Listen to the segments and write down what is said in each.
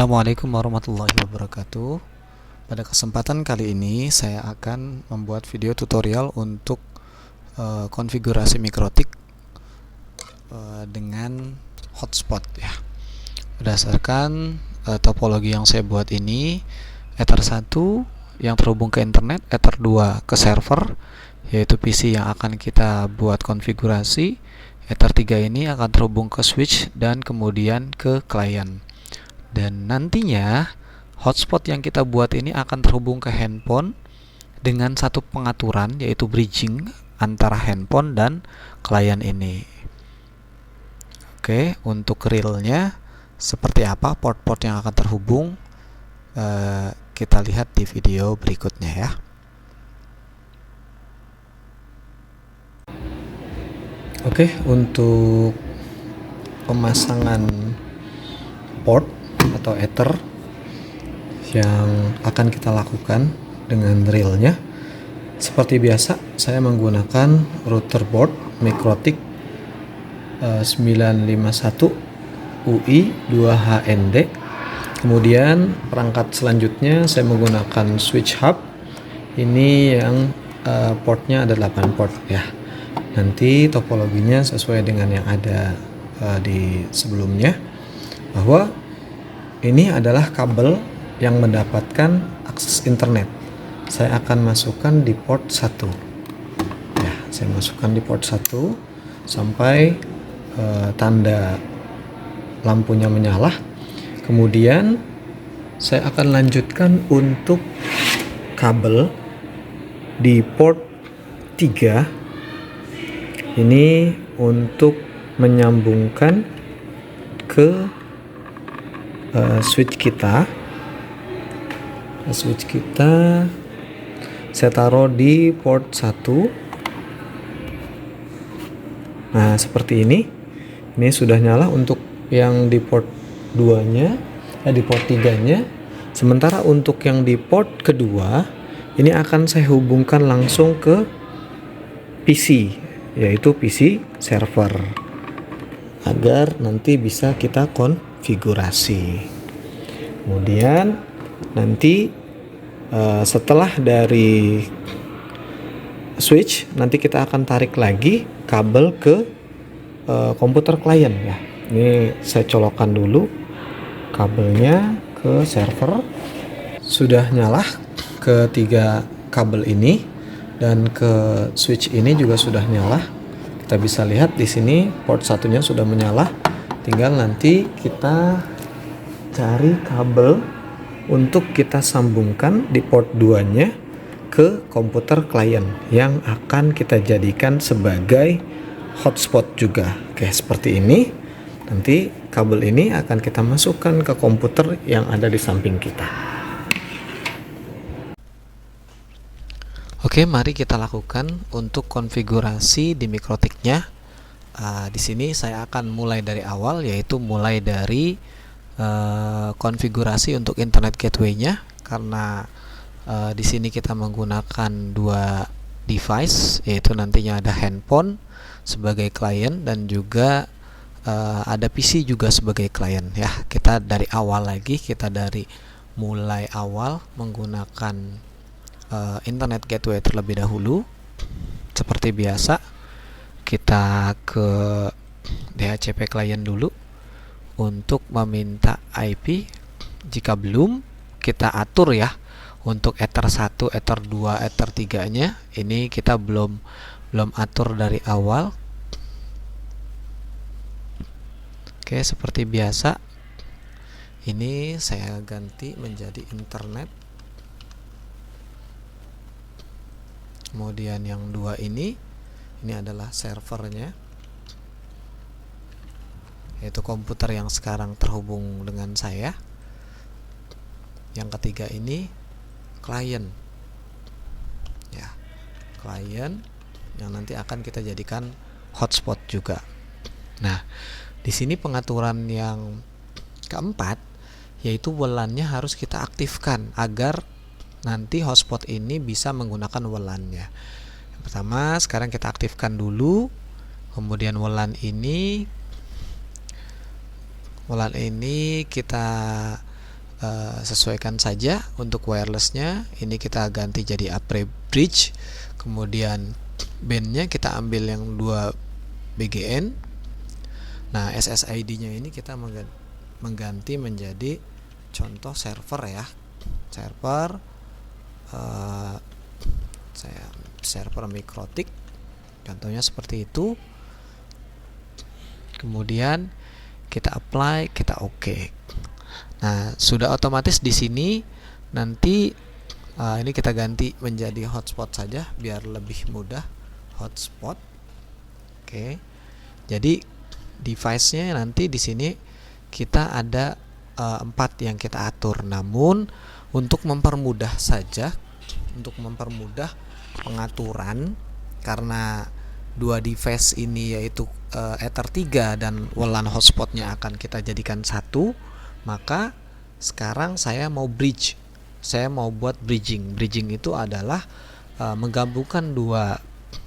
Assalamualaikum warahmatullahi wabarakatuh. Pada kesempatan kali ini saya akan membuat video tutorial untuk konfigurasi mikrotik dengan hotspot ya. Berdasarkan topologi yang saya buat ini, Ether 1 yang terhubung ke internet, Ether 2 ke server yaitu PC yang akan kita buat konfigurasi, Ether 3 ini akan terhubung ke switch dan kemudian ke klien. Dan nantinya hotspot yang kita buat ini akan terhubung ke handphone dengan satu pengaturan, yaitu bridging antara handphone dan klien ini. Oke, untuk realnya seperti apa port-port yang akan terhubung, kita lihat di video berikutnya ya. Oke, untuk pemasangan port atau Ether yang akan kita lakukan dengan realnya, seperti biasa saya menggunakan router board Mikrotik 951 UI 2HND. Kemudian perangkat selanjutnya saya menggunakan switch hub. Ini yang portnya ada 8 port ya. Nanti topologinya sesuai dengan yang ada di sebelumnya, bahwa ini adalah kabel yang mendapatkan akses internet. Saya akan masukkan di port 1 ya, saya masukkan di port 1 sampai tanda lampunya menyala. Kemudian saya akan lanjutkan untuk kabel di port 3 ini untuk menyambungkan ke switch kita. Switch kita saya taruh di port 1. Nah, seperti ini. Ini sudah nyala untuk yang di port 2-nya, di port 3-nya. Sementara untuk yang di port kedua, ini akan saya hubungkan langsung ke PC, yaitu PC server, agar nanti bisa kita konfigurasi. Kemudian nanti setelah dari switch, nanti kita akan tarik lagi kabel ke komputer klien ya. Ini saya colokkan dulu kabelnya ke server. Sudah nyala ketiga kabel ini, dan ke switch ini juga sudah nyala. Kita bisa lihat di sini port satunya sudah menyala. Tinggal nanti kita cari kabel untuk kita sambungkan di port 2-nya ke komputer klien yang akan kita jadikan sebagai hotspot juga. Oke, seperti ini. Nanti kabel ini akan kita masukkan ke komputer yang ada di samping kita. Oke, mari kita lakukan untuk konfigurasi di mikrotiknya. Di sini saya akan mulai dari awal, yaitu mulai dari konfigurasi untuk internet gateway-nya, karena di sini kita menggunakan dua device, yaitu nantinya ada handphone sebagai klien dan juga ada PC juga sebagai klien ya. Kita dari awal lagi, kita dari mulai awal menggunakan internet gateway terlebih dahulu. Seperti biasa, kita ke DHCP klien dulu untuk meminta IP. Jika belum, kita atur ya untuk Ether 1, Ether 2, Ether 3-nya. Ini kita belum atur dari awal. Oke, seperti biasa, ini saya ganti menjadi internet. Kemudian yang dua ini adalah servernya, yaitu komputer yang sekarang terhubung dengan saya. Yang ketiga ini klien ya, klien yang nanti akan kita jadikan hotspot juga. Nah, di sini pengaturan yang keempat, yaitu WLAN-nya harus kita aktifkan agar nanti hotspot ini bisa menggunakan WLAN-nya. Yang pertama, sekarang kita aktifkan dulu. Kemudian WLAN ini kita sesuaikan saja. Untuk wirelessnya ini kita ganti jadi Apre Bridge, kemudian bandnya kita ambil yang 2 BGN. Nah, SSID-nya ini kita mengganti menjadi contoh server ya, server server Mikrotik, contohnya seperti itu. Kemudian kita apply, kita oke. Nah, sudah otomatis di sini. Nanti ini kita ganti menjadi hotspot saja biar lebih mudah. Hotspot. Oke. Jadi device-nya nanti di sini kita ada 4 yang kita atur. Namun untuk mempermudah saja, untuk mempermudah pengaturan, karena 2 device ini yaitu Ether 3 dan WLAN hotspotnya akan kita jadikan satu, maka sekarang saya mau bridge. Saya mau buat bridging. Bridging itu adalah menggabungkan 2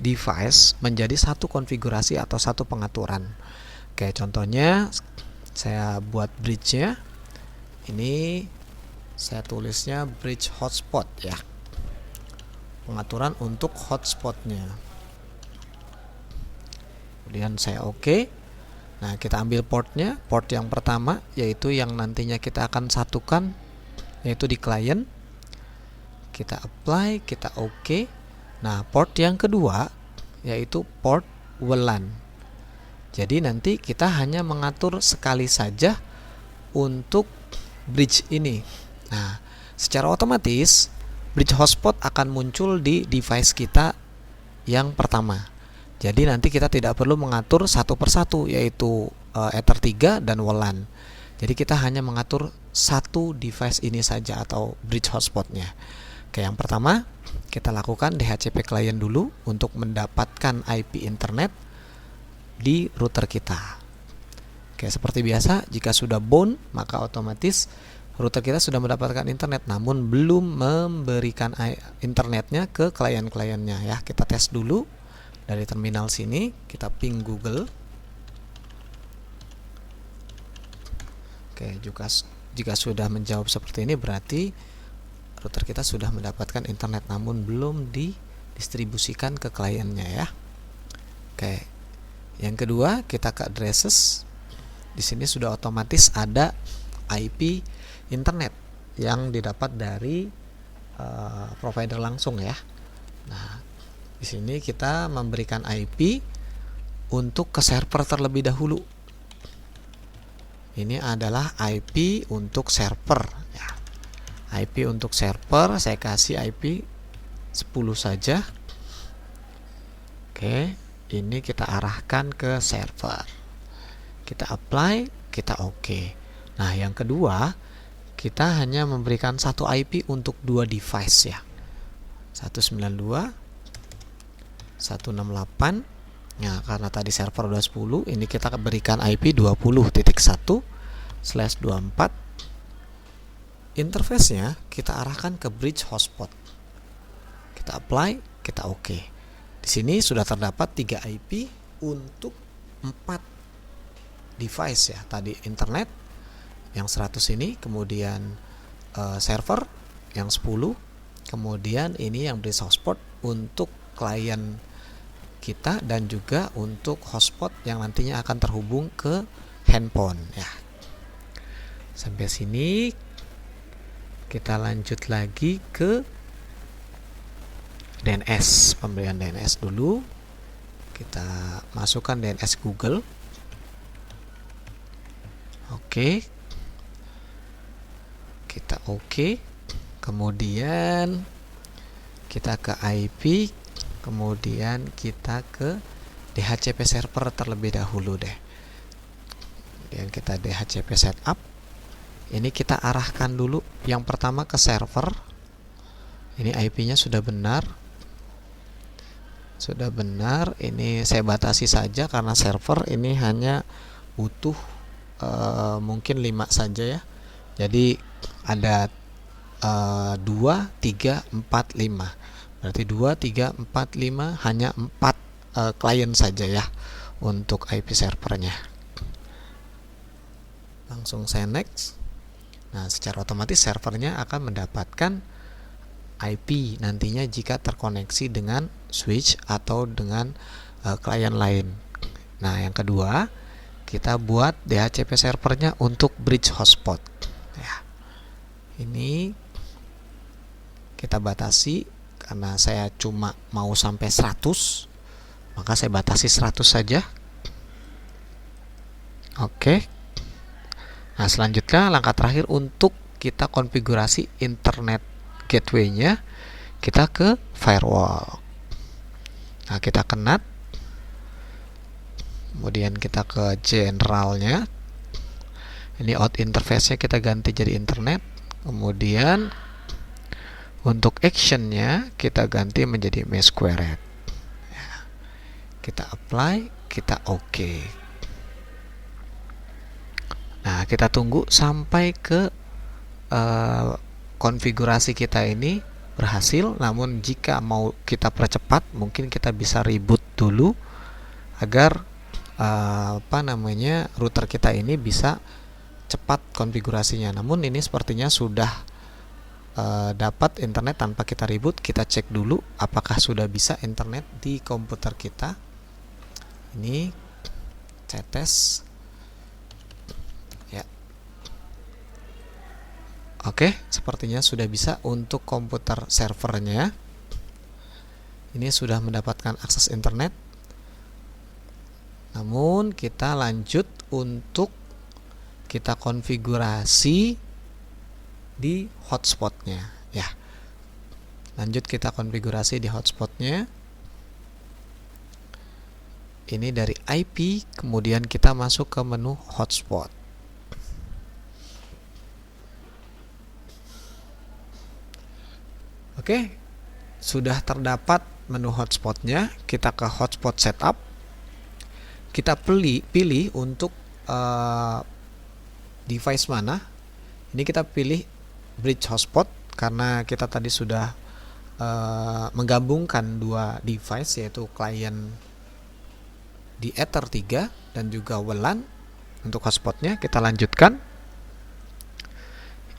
device menjadi satu konfigurasi atau satu pengaturan. Oke, contohnya saya buat bridge-nya. Ini saya tulisnya bridge hotspot ya. Pengaturan untuk hotspotnya. Kemudian saya oke. Nah, kita ambil portnya, port yang pertama yaitu yang nantinya kita akan satukan, yaitu di client. Kita apply, kita oke. Nah, port yang kedua yaitu port WLAN. Jadi nanti kita hanya mengatur sekali saja untuk bridge ini. Nah, secara otomatis bridge hotspot akan muncul di device kita yang pertama. Jadi nanti kita tidak perlu mengatur satu persatu, yaitu Ether 3 dan WLAN. Jadi kita hanya mengatur satu device ini saja atau bridge hotspotnya. Oke, yang pertama kita lakukan DHCP client dulu untuk mendapatkan IP internet di router kita. Oke, seperti biasa, jika sudah bound maka otomatis router kita sudah mendapatkan internet, namun belum memberikan internetnya ke klien-kliennya ya. Kita tes dulu dari terminal sini, kita ping Google. Oke, jika sudah menjawab seperti ini berarti router kita sudah mendapatkan internet, namun belum didistribusikan ke kliennya ya. Oke, yang kedua kita ke addresses. Di sini sudah otomatis ada IP internet yang didapat dari provider langsung ya. Nah, di sini kita memberikan IP untuk ke server terlebih dahulu. Ini adalah IP untuk server ya. IP untuk server saya kasih IP 10 saja. Oke, ini kita arahkan ke server. Kita apply, kita oke. Nah, yang kedua, kita hanya memberikan satu IP untuk 2 device ya. 192 168. Nah, karena tadi server udah 10, ini kita berikan IP 20.1/24. Interface-nya kita arahkan ke bridge hotspot. Kita apply, kita oke. Di sini sudah terdapat 3 IP untuk 4 device ya. Tadi internet yang 100 ini, kemudian server yang 10, kemudian ini yang bridge hotspot untuk klien kita dan juga untuk hotspot yang nantinya akan terhubung ke handphone ya. Sampai sini kita lanjut lagi ke DNS, pemberian DNS dulu. Kita masukkan DNS Google. Oke. Kita oke. Kemudian kita ke IP, kemudian kita ke DHCP server terlebih dahulu deh. Kemudian kita DHCP setup. Ini kita arahkan dulu yang pertama ke server. Ini IP-nya sudah benar. Sudah benar. Ini saya batasi saja karena server ini hanya butuh mungkin 5 saja ya. Jadi ada 2, 3, 4, 5. Berarti 2, 3, 4, 5 hanya 4 klien saja ya untuk IP servernya. Langsung saya next. Nah, secara otomatis servernya akan mendapatkan IP nantinya jika terkoneksi dengan switch atau dengan klien lain. Nah, yang kedua, kita buat DHCP servernya untuk bridge hotspot. Ya. Ini kita batasi karena saya cuma mau sampai 100, maka saya batasi 100 saja. Oke. Nah, selanjutnya langkah terakhir untuk kita konfigurasi internet gateway-nya, kita ke firewall. Nah, kita ke NAT, kemudian kita ke generalnya. Ini out interface-nya kita ganti jadi internet. Kemudian untuk action-nya kita ganti menjadi mesh query. Ya. Kita apply, kita OK. Nah, kita tunggu sampai ke konfigurasi kita ini berhasil. Namun jika mau kita percepat, mungkin kita bisa reboot dulu agar router kita ini bisa cepat konfigurasinya. Namun ini sepertinya sudah dapat internet tanpa kita reboot. Kita cek dulu apakah sudah bisa internet di komputer kita. Ini saya tes. Oke, sepertinya sudah bisa untuk komputer servernya. Ini sudah mendapatkan akses internet. Namun kita lanjut untuk kita konfigurasi di hotspotnya. Ya, lanjut kita konfigurasi di hotspotnya. Ini dari IP, kemudian kita masuk ke menu hotspot. Oke, sudah terdapat menu hotspotnya. Kita ke hotspot setup. Kita pilih untuk device mana. Ini kita pilih bridge hotspot karena kita tadi sudah menggabungkan dua device, yaitu klien di Ether 3 dan juga WLAN. Untuk hotspotnya kita lanjutkan.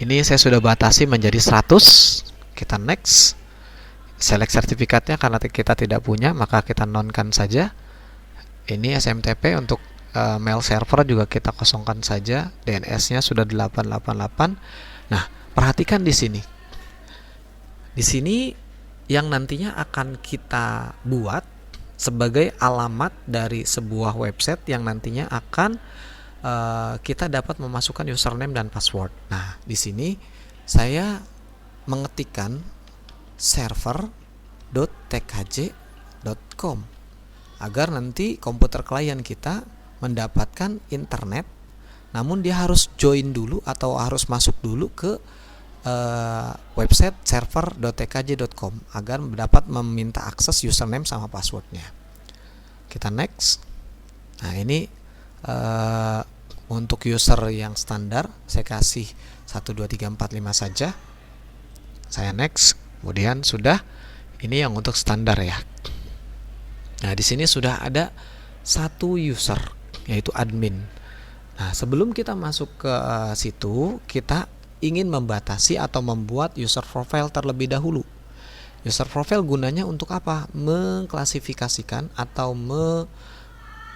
Ini saya sudah batasi menjadi 100. Kita next, select sertifikatnya karena kita tidak punya, maka kita nonkan saja. Ini SMTP untuk mail server juga kita kosongkan saja. DNS-nya sudah 888. Nah, perhatikan di sini. Di sini yang nantinya akan kita buat sebagai alamat dari sebuah website yang nantinya akan kita dapat memasukkan username dan password. Nah, di sini saya mengetikkan server.tkj.com agar nanti komputer klien kita mendapatkan internet, namun dia harus join dulu atau harus masuk dulu ke website server.tkj.com agar dapat meminta akses username sama passwordnya. Kita next. Nah, ini untuk user yang standar saya kasih 12345 saja. Saya next, kemudian sudah. Ini yang untuk standar ya. Nah, di sini sudah ada satu user, yaitu admin. Nah, sebelum kita masuk ke situ, kita ingin membatasi atau membuat user profile terlebih dahulu. User profile gunanya untuk apa? Mengklasifikasikan atau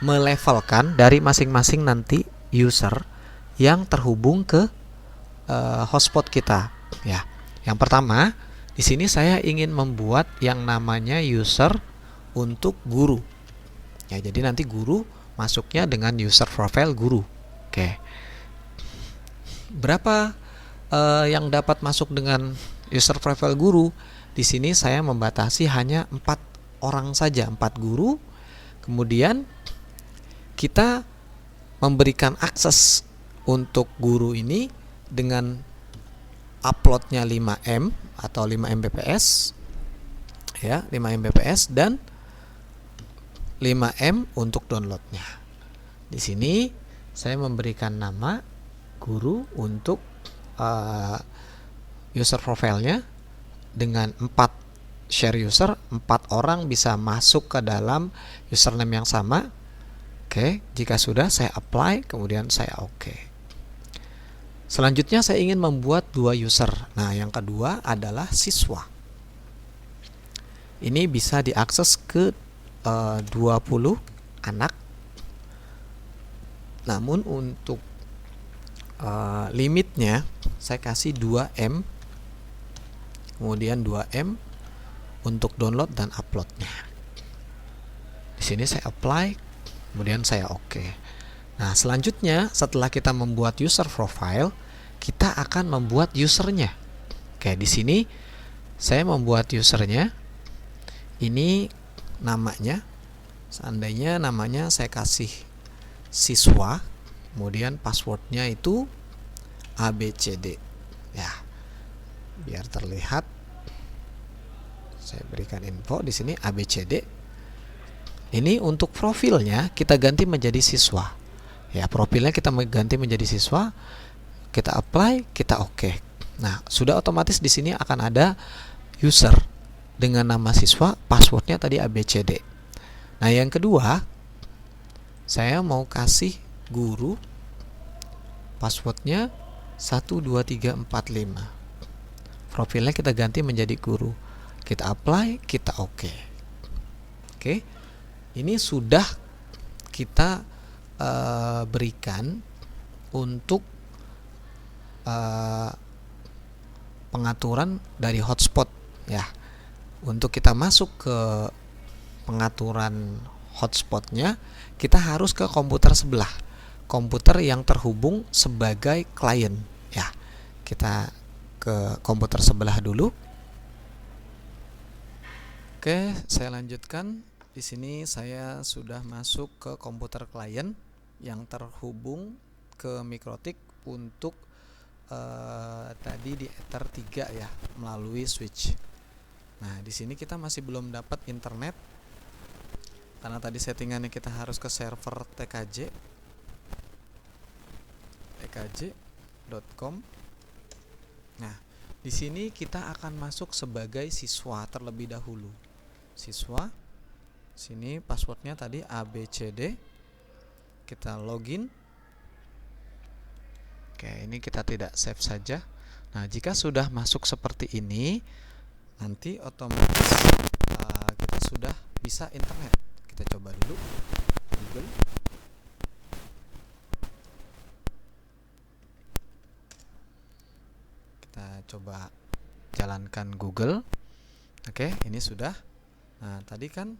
melevelkan dari masing-masing nanti user yang terhubung ke hotspot kita, ya. Yang pertama, di sini saya ingin membuat yang namanya user untuk guru. Ya, jadi nanti guru masuknya dengan user profile guru. Oke. Berapa yang dapat masuk dengan user profile guru? Di sini saya membatasi hanya 4 orang saja, 4 guru. Kemudian kita memberikan akses untuk guru ini dengan uploadnya 5M atau 5 Mbps, ya, 5 Mbps dan 5M untuk downloadnya. Di sini saya memberikan nama guru untuk user profilenya dengan 4 share user, 4 orang bisa masuk ke dalam username yang sama. Oke, jika sudah saya apply, kemudian saya oke. Selanjutnya saya ingin membuat 2 user. Nah, yang kedua adalah siswa. Ini bisa diakses ke 20 anak. Namun untuk limitnya saya kasih 2M. Kemudian 2M untuk download dan uploadnya. Di sini saya apply, kemudian saya oke. Nah, selanjutnya setelah kita membuat user profile, kita akan membuat usernya. Oke, di sini saya membuat usernya. Ini namanya, seandainya namanya saya kasih siswa, kemudian passwordnya itu ABCD. Ya, biar terlihat, saya berikan info di sini ABCD. Ini untuk profilnya kita ganti menjadi siswa. Ya, profilnya kita ganti menjadi siswa. Kita apply, kita oke. Nah, sudah otomatis di sini akan ada user dengan nama siswa, passwordnya tadi ABCD. Nah, yang kedua, saya mau kasih guru, passwordnya 12345. Profilnya kita ganti menjadi guru. Kita apply, kita oke. Oke, ini sudah kita berikan untuk pengaturan dari hotspot ya. Untuk kita masuk ke pengaturan hotspotnya, kita harus ke komputer sebelah, komputer yang terhubung sebagai klien ya. Kita ke komputer sebelah dulu. Oke, saya lanjutkan. Di sini saya sudah masuk ke komputer klien yang terhubung ke Mikrotik untuk tadi di Ether 3 ya, melalui switch. Nah, di sini kita masih belum dapat internet karena tadi settingannya kita harus ke server tkj.com. Nah, di sini kita akan masuk sebagai siswa terlebih dahulu. Siswa, sini passwordnya tadi ABCD. Kita login. Oke, ini kita tidak save saja. Nah, jika sudah masuk seperti ini, nanti otomatis kita sudah bisa internet. Kita coba dulu Google. Kita coba jalankan Google. Oke, ini sudah. Nah, tadi kan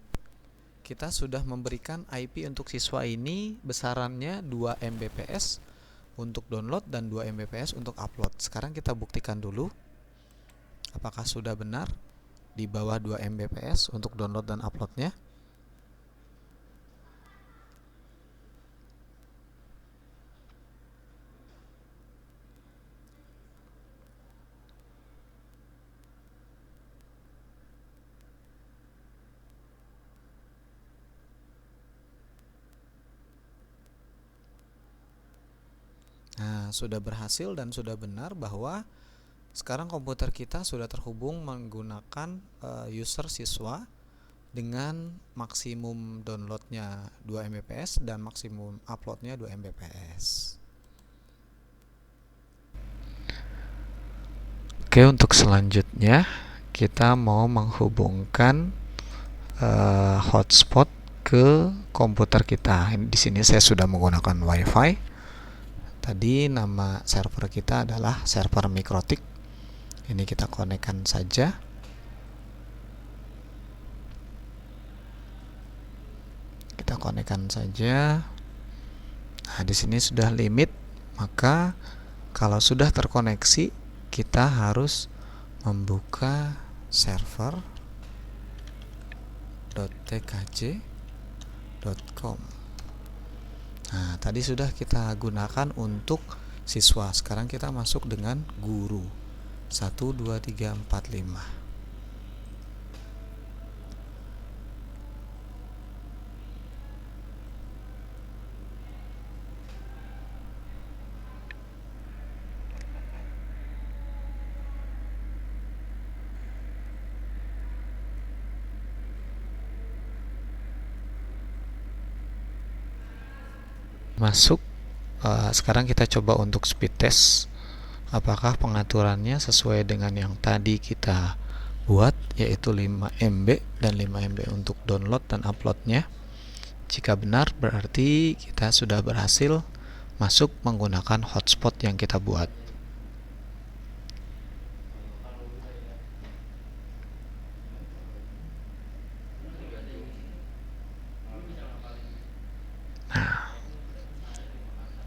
kita sudah memberikan IP untuk siswa ini besarannya 2 Mbps untuk download dan 2 Mbps untuk upload. Sekarang kita buktikan dulu apakah sudah benar di bawah 2 Mbps untuk download dan uploadnya. Nah, sudah berhasil dan sudah benar bahwa sekarang komputer kita sudah terhubung menggunakan user siswa dengan maksimum downloadnya 2 Mbps dan maksimum uploadnya 2 Mbps. Oke, untuk selanjutnya kita mau menghubungkan hotspot ke komputer kita. Di sini saya sudah menggunakan WiFi. Tadi nama server kita adalah server Mikrotik. Ini kita konekkan saja. Kita konekkan saja. Nah, di sini sudah limit, maka kalau sudah terkoneksi, kita harus membuka server .tkj.com. Nah, tadi sudah kita gunakan untuk siswa. Sekarang kita masuk dengan guru 12345. Masuk. Sekarang kita coba untuk speed test. apakah pengaturannya sesuai dengan yang tadi kita buat, yaitu 5 MB dan 5 MB untuk download dan uploadnya. Jika benar, berarti kita sudah berhasil masuk menggunakan hotspot yang kita buat. Nah,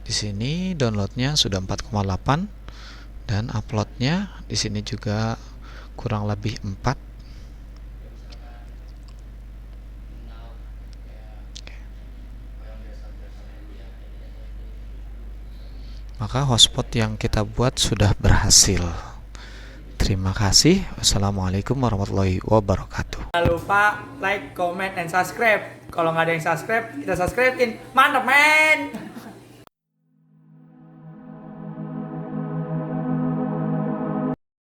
di sini downloadnya sudah 4,8 dan uploadnya di sini juga kurang lebih 4. Maka hotspot yang kita buat sudah berhasil. Terima kasih. Wassalamualaikum warahmatullahi wabarakatuh. Jangan lupa like, comment, dan subscribe. Kalau nggak ada yang subscribe, kita subscribein. Mantap, men!